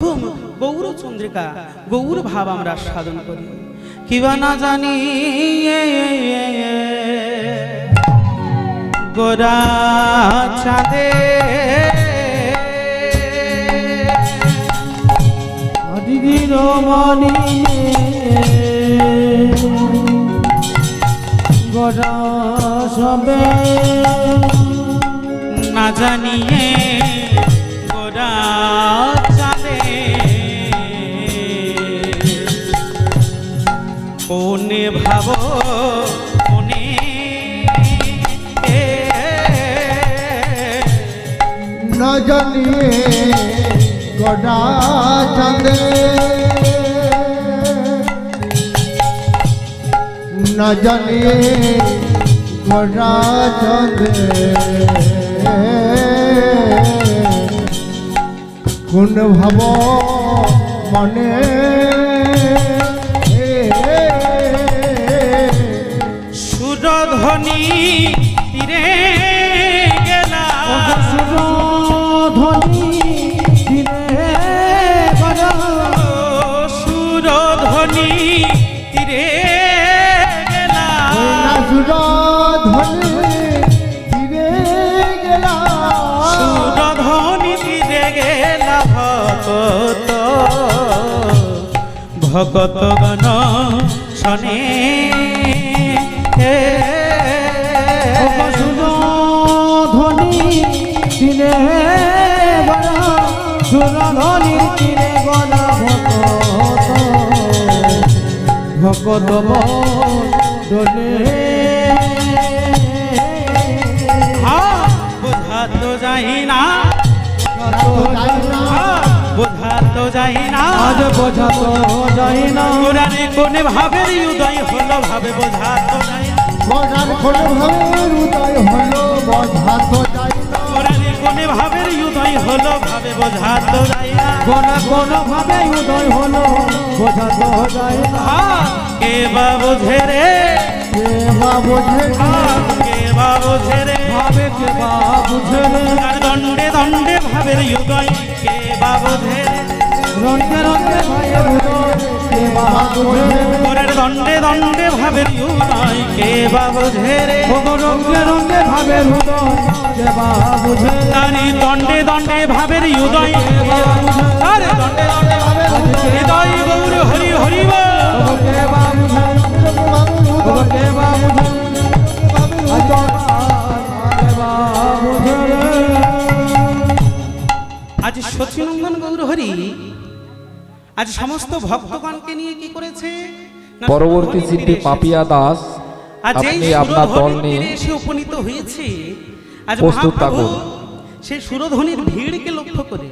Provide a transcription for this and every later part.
গৌর চন্দ্রিকা গৌর ভাব আমরা সাধন করি কিবা না জানি গোরা চাঁদে দিদির মনি গোরা সবে না জানিয়ে গোরা চাঁদে কোনে ভাব মনে না জানিয়ে গোরা চাঁদে না জানিয়ে গোরা চাঁদে কোন ভাব মনে সুরধ্বনি তীরে গেলা সুরধ্বনি তীরে গেলা সুরধ্বনি তীরে গেলা সুরধ্বনি তীরে গেলা সুরধ্বনি তীরে গেলা ভকত গণ শনে সুরধ্বনি তীরে গেলা সুরধ্বনি তীরে গেলা ভকত দোলে বোঝা তো যাই না বোঝা তো যাই না আজ বোঝা তো যাই না কোরআনে কোনে ভাবের উদয় হলো ভাবে বোঝা তো যাই না বোঝার কোন ভাবের উদয় হলো বোঝা তো যাই না কোরআনে কোনে ভাবের উদয় হলো ভাবে বোঝা তো যাই না কোন ভাবে উদয় হলো বোঝা তো যাই না কে বা বোঝে রে কে বা বোঝে কে বা বোঝে রে ভাবে কে বা বুঝে আর দণ্ডে দণ্ডে ভাবের উদয় কে বা বোঝে রে রঙে রঙে ভাইয়ের উদয় কে বা বুঝে ওরের দণ্ডে দণ্ডে ভাবের উদয় কে বা বোঝে রে রঙে রঙে ভাবের উদয় কে বা বুঝে তারি দণ্ডে দণ্ডে ভাবের উদয় আরে দণ্ডে দণ্ডে ভাবের হৃদয় গৌর হরি হরি বল কে বা বুঝে কে বা বুঝে আজ সচিনন্দন গৌর হরি আজ সমস্ত ভক্তগণকে নিয়ে কি করেছে না পরবর্তী শিল্পী পাপিয়া দাস আজ এই আপনি আপনার দল নিয়ে এসে উপনীত হয়েছে আজ প্রস্তুত মহাপ্রভু থাকুন। সেই সুরধ্বনির ভিড়কে লক্ষ্য করে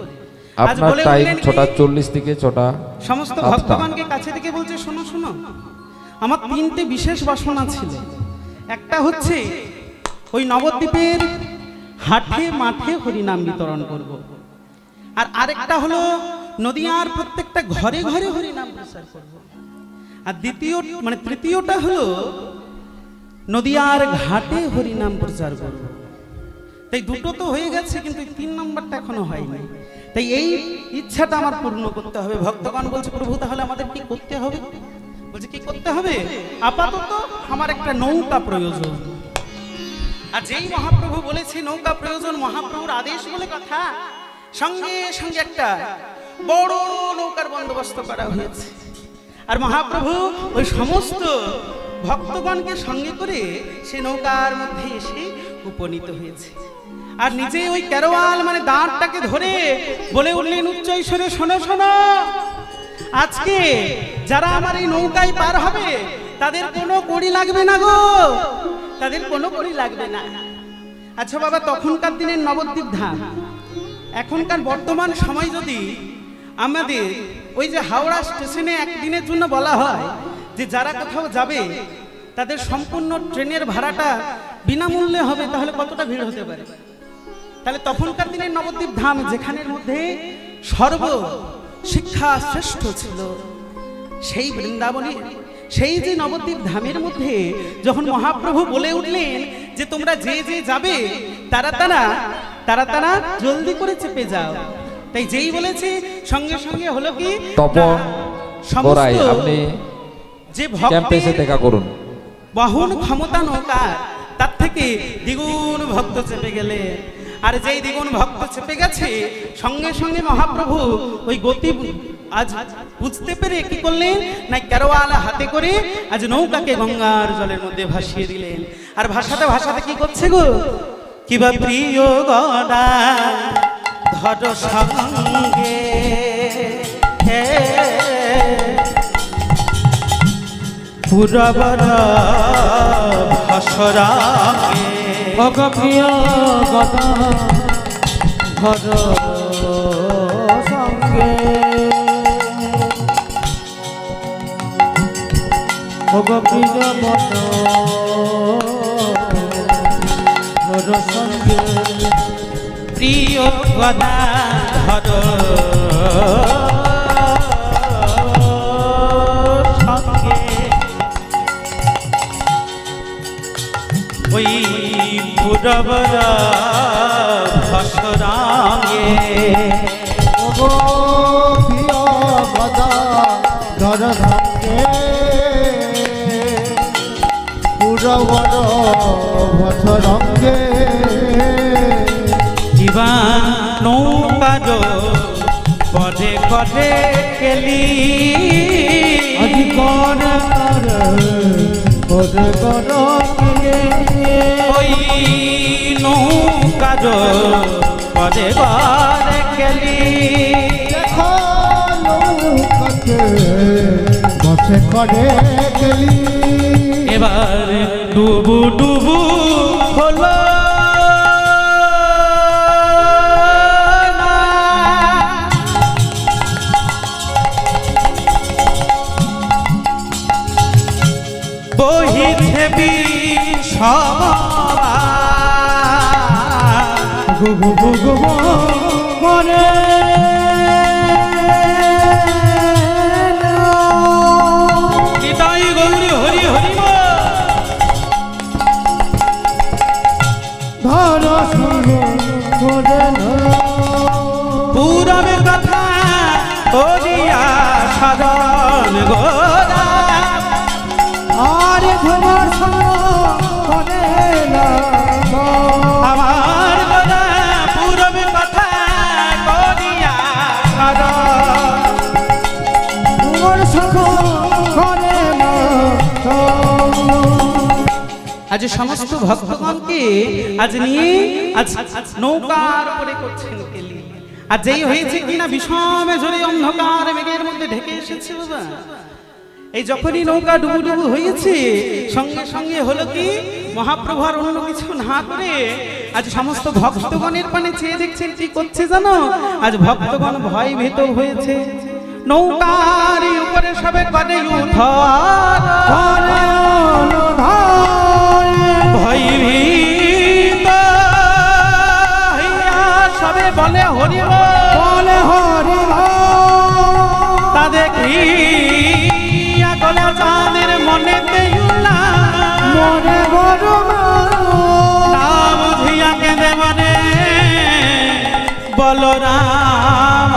আজ আপনার বলে টাইম উঠলেন কি? 6:40 থেকে 6টা সমস্ত 8টা। ভক্তগণকে কাছে থেকে বলছে শোনো শোনো আমার তিনটে বিশেষ বাসনা ছিল একটা হচ্ছে ওই নবদ্বীপের হাটে মাঠে হরিনাম বিতরণ করব আর আরেকটা হলো নদিয়ার প্রত্যেকটা ঘরে ঘরে হরিনাম প্রচার করব আর দ্বিতীয় মানে তৃতীয়টা হলো নদিয়ার ঘাটে হরিনাম প্রচার করব তাই দুটো তো হয়ে গেছে কিন্তু এই 3 নম্বরটা এখনো হয়নি তাই এই ইচ্ছাটা আমার পূর্ণ করতে হবে ভক্তগণ বলছে প্রভু তাহলে আমাদের কি করতে হবে বলছে কি করতে হবে আপাতত আমার একটা নৌকা প্রয়োজন আর যেই মহাপ্রভু বলেছে নৌকা প্রয়োজন মহাপ্রভুর আদেশ বলে কথা সঙ্গে সঙ্গে একটা বড় নৌকার বন্দোবস্ত করা হয়েছে আর মহাপ্রভু ওই সমস্ত ভক্তগণকে সঙ্গে করে সে নৌকার মধ্যে এসে উপনীত হয়েছে আর নিজে ওই ক্যারোয়াল মানে দাঁড়টাকে ধরে বলে উঠলেন উচ্চ ঈশ্বরে শোনো শোনো আজকে যারা আমার এই নৌকায় পার হবে তাদের কোনো কড়ি লাগবে না গো তাদের কোনো কড়ি লাগবে না আচ্ছা বাবা তখনকার দিনের নবদ্বীপ ধাম এখনকার বর্তমান সময় যদি আমাদের ওই যে হাওড়া স্টেশনে একদিনের জন্য বলা হয় যে যারা কোথাও যাবে তাদের সম্পূর্ণ ট্রেনের ভাড়াটা বিনামূল্যে হবে তাহলে কতটা ভিড় হতে পারে তাহলে তখনকার দিনের নবদ্বীপ ধাম যেখানের মধ্যে সর্ব শিক্ষা শ্রেষ্ঠ ছিল সেই বৃন্দাবনে সেই যে নবদ্বীপ ধামের মধ্যে যখন মহাপ্রভু বলে উঠলেন যে তোমরা যে যে যাবে তারা তারা জলদি করে চেপে যাও তাই যেই বলেছে সঙ্গে সঙ্গে হলো কি তপন সমস্ত গোড়াই আপনি যে ক্যাম্পে এসে ভক্তের দেখা করুন। বাহন ক্ষমতা নৌকা তার থেকে দ্বিগুণ ভক্ত চেপে গেলে, আর যেই দ্বিগুণ ভক্ত চেপে গেছে সঙ্গে সঙ্গে মহাপ্রভু ওই গতি আজ বুঝতে পেরে কি করলেন না, কেরোয়ালা হাতে করে আজ নৌকাকে গঙ্গার জলের মধ্যে ভাসিয়ে দিলেন। আর ভাষাতে ভাষাতে কি করছে গো, কিবা প্রিয় গদা ধর সঙ্গে পুরবর ভাসরাগে প্রিয় গদা ধর সঙ্গে প্রিয় মন ধর সঙ্গে প্রিয় গদা ধর সঙ্গে ওই পুরবর ভাসরাগে প্রিয় গদা ধর সঙ্গে পুরবর ভসরঙ্গে জীবন নৌকার পদে পদে কেলি আজি কর করে কর ওই নৌকার পদে পদে কেলি দেখো নৌকাকে বসে করে গেলি এবার ডুবু ডুবু হলো না। বহিছে বিষম গুবু গুবু করে নিতাই গৌরী হরি হরি ধর সঙ্গে করে পুরবে কথা করিয়া সাধন গোরা আর তোমার সঙ্গে না আমার গোরা পুরবে কথা করিয়া সাধন তোমার সঙ্গে করে না আজ সমস্ত ভক্তগণকে আজ নিয়ে আজ নৌকার উপরে করছেন কেলি। আর যেই হয়েছে কিনা বিষমে ঝরে অন্ধকার মেঘের মধ্যে ঢেকে এসেছে বাবা, এই যখনই নৌকা ডুবু ডুবু হয়েছে সঙ্গে সঙ্গে হলো কি মহাপ্রভু আর অন্য কিছু না করে আজ সমস্ত ভক্তগণের পানে চেয়ে দেখছেন কি করছে জানো, আজ ভক্তগণ ভয় ভীত হয়েছে। নৌকার উপরে সবে করে উদ্ধার ভয়ভীত হইয়া সবে বলে হরি বলে হরি তা দেখিয়া গলা চাঁদের মনেতে মনে বড় না বুঝিয়া কেঁদে মানে বলরাম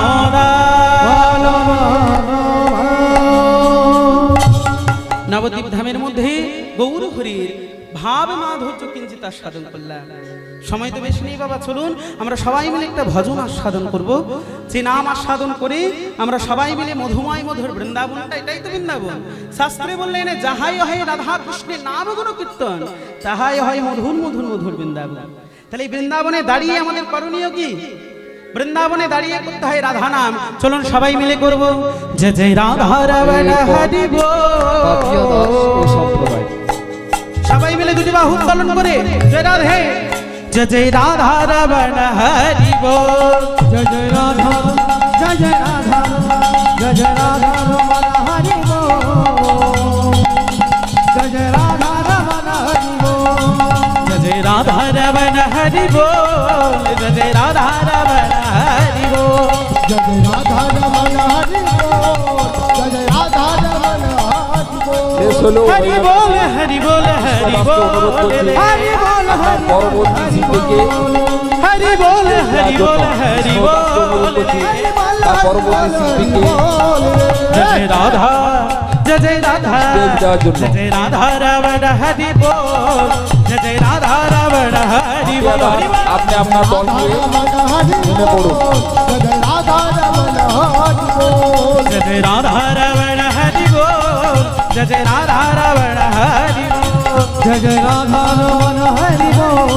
নবদ্বীপ ধামের মধ্যে গৌর হরির ভাব মাধুর্য কিঞ্চিত আস্বাদন করলাম। সময় তো বেশি নেই বাবা, চলুন আমরা সবাই মিলে একটা ভজন আস্বাদন করব। যে নাম আস্বাদন করে আমরা সবাই মিলে মধুময় মধুর বৃন্দাবনটা, এটাই তো বৃন্দাবন। শাস্ত্রে বললেন যাহাই হয় রাধা কৃষ্ণের নাম গুণ কীর্তন, তাহাই হয় মধুর মধুর মধুর বৃন্দাবন। তাহলে এই বৃন্দাবনে দাঁড়িয়ে আমাদের করণীয় কি? বৃন্দাবনে দাঁড়িয়ে করতে হয় রাধা নাম। চলুন সবাই মিলে করব জয় জয় রাধা রমণ হরি পাপিয়া দাস ও বল। সম্প্রদায় সবাই মিলে দুটি বাহু উত্তোলন করে জয় রাধে জয় জয় রাধা রমণ হরি বল। জয় জয় রাধা জয় জয় রাধা জয় জয় রাধা রমণ হরি বল। জয় জয় রাধা রমণ হরি বল। জয় জয় রাধা রমণ হরি বল। জয় জয় রাধা রমণ হরি বল। জয় জয় রাধা রমণ হরি বল। জয় জয় রাধা রমণ হরি বল। হলো হরি বল হরি বল হরি সদাস্ত অনুরোধ বল করছি হরি বল আপনার হরি পরবর্তী শিল্পীকে হরি বল হরি বল হরি সদাস্ত অনুরোধ বল করছি তার পরবর্তী শিল্পীকে জয় রাধা জয় রাধা স্টেজ দেওয়ার জন্য। জয় রাধা রাবণ হরি বল জয় রাধা রাবণ হরি বল হরি বল। আপনি আপনার দল নিয়ে নেমে পড়ুন जय राधा रमण हरि बोल जय राधा रमण हरि बोल जय जय राधा रमण हरि बोल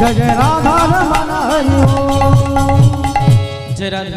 जय जय राधा रमण हरि बोल जय राधा